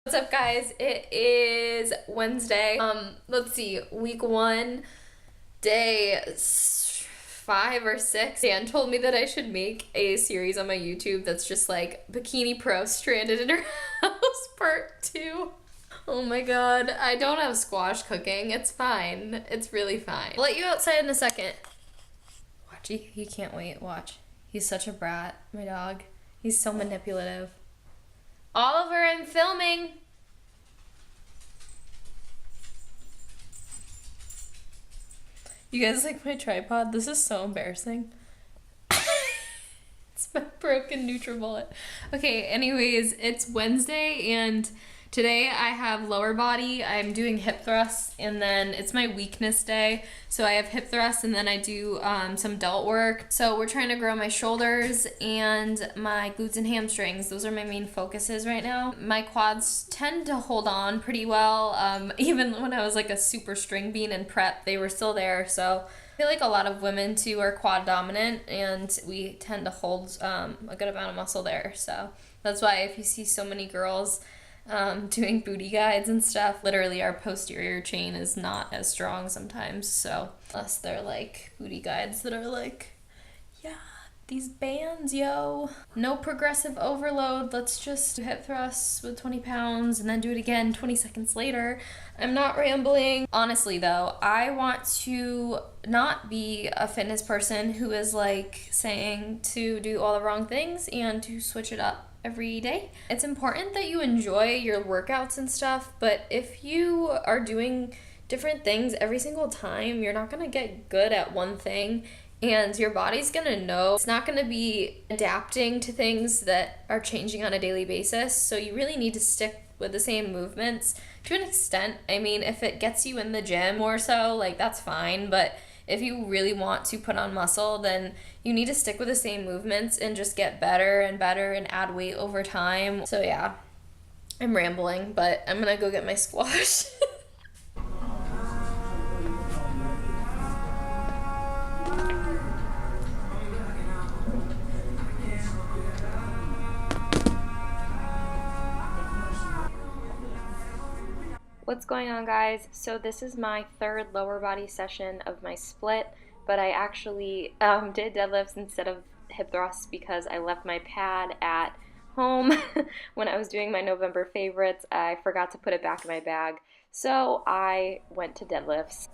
What's up, guys? It is Wednesday. Let's see, week 1, day 5 or 6. Dan told me that I should make a series on my YouTube that's just like Bikini Pro stranded in her house part 2. Oh my god, I don't have squash cooking. It's fine. It's really fine. I'll let you outside in a second. Watch, he can't wait. Watch. He's such a brat, my dog. He's so manipulative. Oliver, I'm filming. You guys like my tripod? This is so embarrassing. It's my broken NutriBullet. Okay, anyways, it's Wednesday and today I have lower body. I'm doing hip thrusts and then it's my weakness day. So I have hip thrusts and then I do some delt work. So we're trying to grow my shoulders and my glutes and hamstrings. Those are my main focuses right now. My quads tend to hold on pretty well. Even when I was like a super string bean in prep, they were still there. So I feel like a lot of women too are quad dominant and we tend to hold a good amount of muscle there. So that's why if you see so many girls doing booty guides and stuff, literally our posterior chain is not as strong sometimes. So unless they're like booty guides that are like, yeah, these bands, yo. No progressive overload. Let's just do hip thrusts with 20 pounds and then do it again 20 seconds later. I'm not rambling. Honestly though, I want to not be a fitness person who is like saying to do all the wrong things and to switch it up every day. It's important that you enjoy your workouts and stuff, but if you are doing different things every single time, you're not gonna get good at one thing and your body's gonna know. It's not gonna be adapting to things that are changing on a daily basis, so you really need to stick with the same movements to an extent. I mean, if it gets you in the gym more so, like that's fine, but if you really want to put on muscle, then you need to stick with the same movements and just get better and better and add weight over time. So yeah, I'm rambling, but I'm gonna go get my squash. What's going on, guys? So this is my third lower body session of my split, but I actually did deadlifts instead of hip thrusts because I left my pad at home when I was doing my November favorites. I forgot to put it back in my bag, so I went to deadlifts.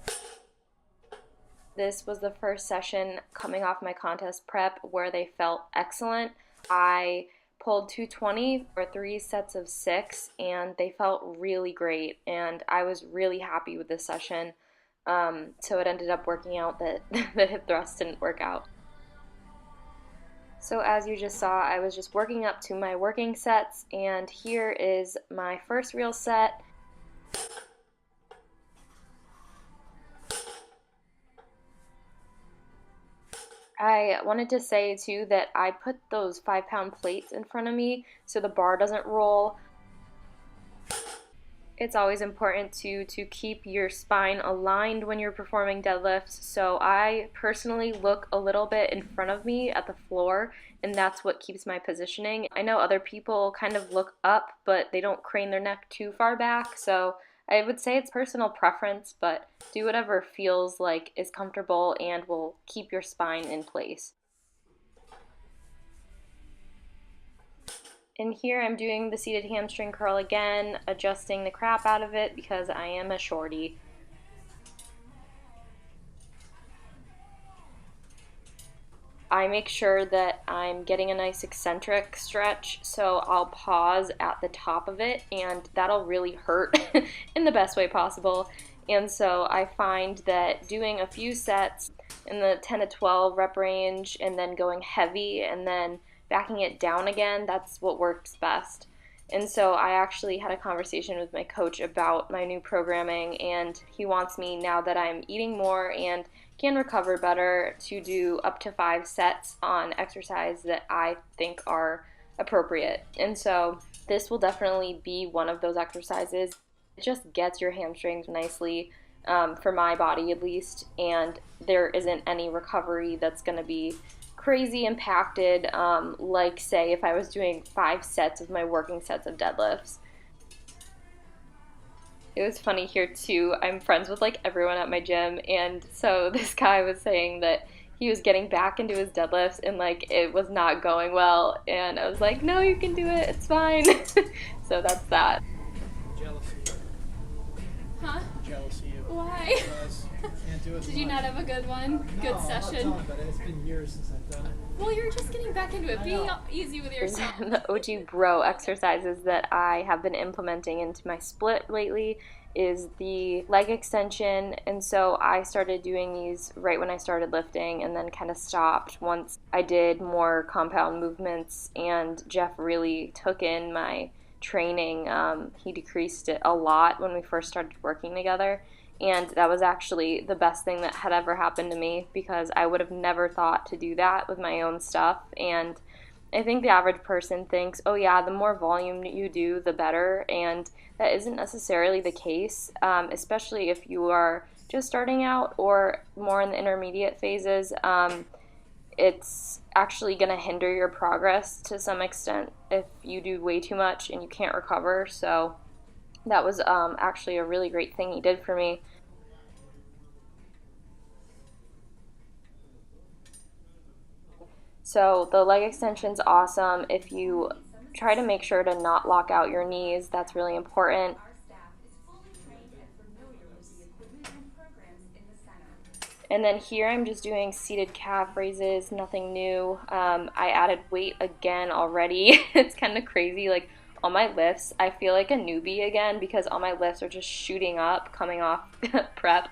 This was the first session coming off my contest prep where they felt excellent. I pulled 220 for 3 sets of 6 and they felt really great and I was really happy with this session. So it ended up working out that the hip thrust didn't work out. So as you just saw, I was just working up to my working sets and here is my first real set. I wanted to say too that I put those 5-pound plates in front of me so the bar doesn't roll. It's always important to keep your spine aligned when you're performing deadlifts, so I personally look a little bit in front of me at the floor and that's what keeps my positioning. I know other people kind of look up but they don't crane their neck too far back, so I would say it's personal preference, but do whatever feels like is comfortable and will keep your spine in place. And here I'm doing the seated hamstring curl again, adjusting the crap out of it because I am a shorty. I make sure that I'm getting a nice eccentric stretch, so I'll pause at the top of it and that'll really hurt in the best way possible. And so I find that doing a few sets in the 10 to 12 rep range and then going heavy and then backing it down again, that's what works best. And so I actually had a conversation with my coach about my new programming and he wants me, now that I'm eating more and can recover better, to do up to 5 sets on exercise that I think are appropriate. And so this will definitely be one of those exercises. It just gets your hamstrings nicely, for my body at least, and there isn't any recovery that's going to be crazy impacted, like say if I was doing 5 sets of my working sets of deadlifts. It was funny here too. I'm friends with like everyone at my gym, and so this guy was saying that he was getting back into his deadlifts and like it was not going well, and I was like, "No, you can do it. It's fine." So that's that. Jealous of you. Huh? Jealous of you. Why? Because can't do it as Did you much. not have a good one? No, Good I'm not session? telling, but it's been years since I've done it. Well, you're just getting back into it. I Be know. easy with yourself. The OG bro exercises that I have been implementing into my split lately is the leg extension. And so I started doing these right when I started lifting and then kind of stopped once I did more compound movements and Jeff really took in my training. He decreased it a lot when we first started working together. And that was actually the best thing that had ever happened to me because I would have never thought to do that with my own stuff. And I think the average person thinks, oh yeah, the more volume you do, the better. And that isn't necessarily the case, especially if you are just starting out or more in the intermediate phases. It's actually going to hinder your progress to some extent if you do way too much and you can't recover. So that was actually a really great thing he did for me. So the leg extension's awesome. If you try to make sure to not lock out your knees, that's really important. And then here I'm just doing seated calf raises, nothing new. I added weight again already. It's kind of crazy. Like on my lifts, I feel like a newbie again because all my lifts are just shooting up coming off prep.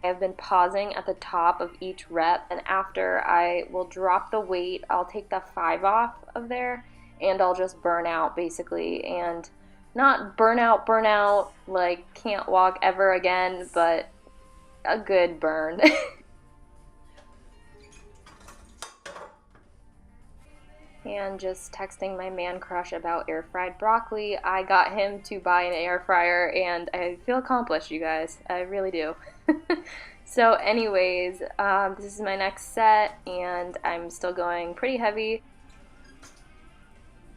I've been pausing at the top of each rep, and after I will drop the weight, I'll take the 5 off of there and I'll just burn out basically, and not burn out like can't walk ever again, but a good burn. And just texting my man crush about air fried broccoli. I got him to buy an air fryer and I feel accomplished, you guys. I really do. So anyways, this is my next set and I'm still going pretty heavy.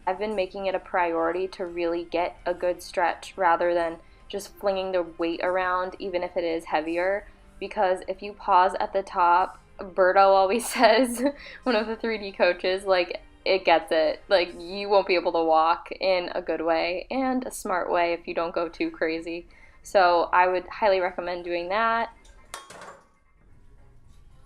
I've been making it a priority to really get a good stretch rather than just flinging the weight around even if it is heavier, because if you pause at the top, Berto always says, one of the 3D coaches, like, it gets it. Like, you won't be able to walk in a good way and a smart way if you don't go too crazy. So I would highly recommend doing that.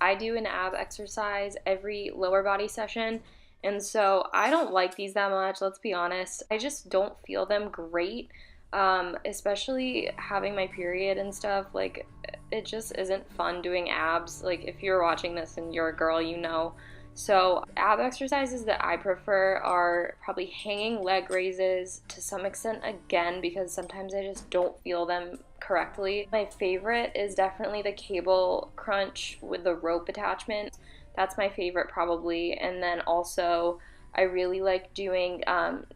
I do an ab exercise every lower body session, and so I don't like these that much, let's be honest. I just don't feel them great, especially having my period and stuff. Like, it just isn't fun doing abs. Like, if you're watching this and you're a girl, you know. So ab exercises that I prefer are probably hanging leg raises to some extent again because sometimes I just don't feel them correctly. My favorite is definitely the cable crunch with the rope attachment. That's my favorite probably. And then also I really like doing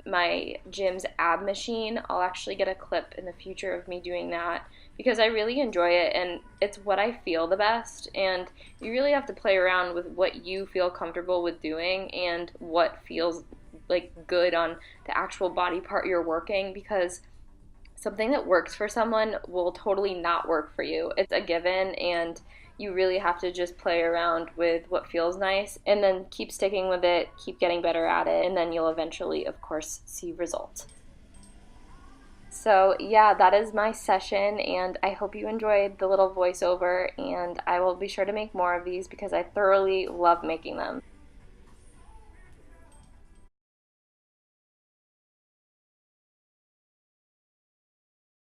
my gym's ab machine. I'll actually get a clip in the future of me doing that because I really enjoy it and it's what I feel the best, and you really have to play around with what you feel comfortable with doing and what feels like good on the actual body part you're working, because something that works for someone will totally not work for you. It's a given, and you really have to just play around with what feels nice and then keep sticking with it, keep getting better at it, and then you'll eventually, of course, see results. So yeah, that is my session, and I hope you enjoyed the little voiceover, and I will be sure to make more of these because I thoroughly love making them.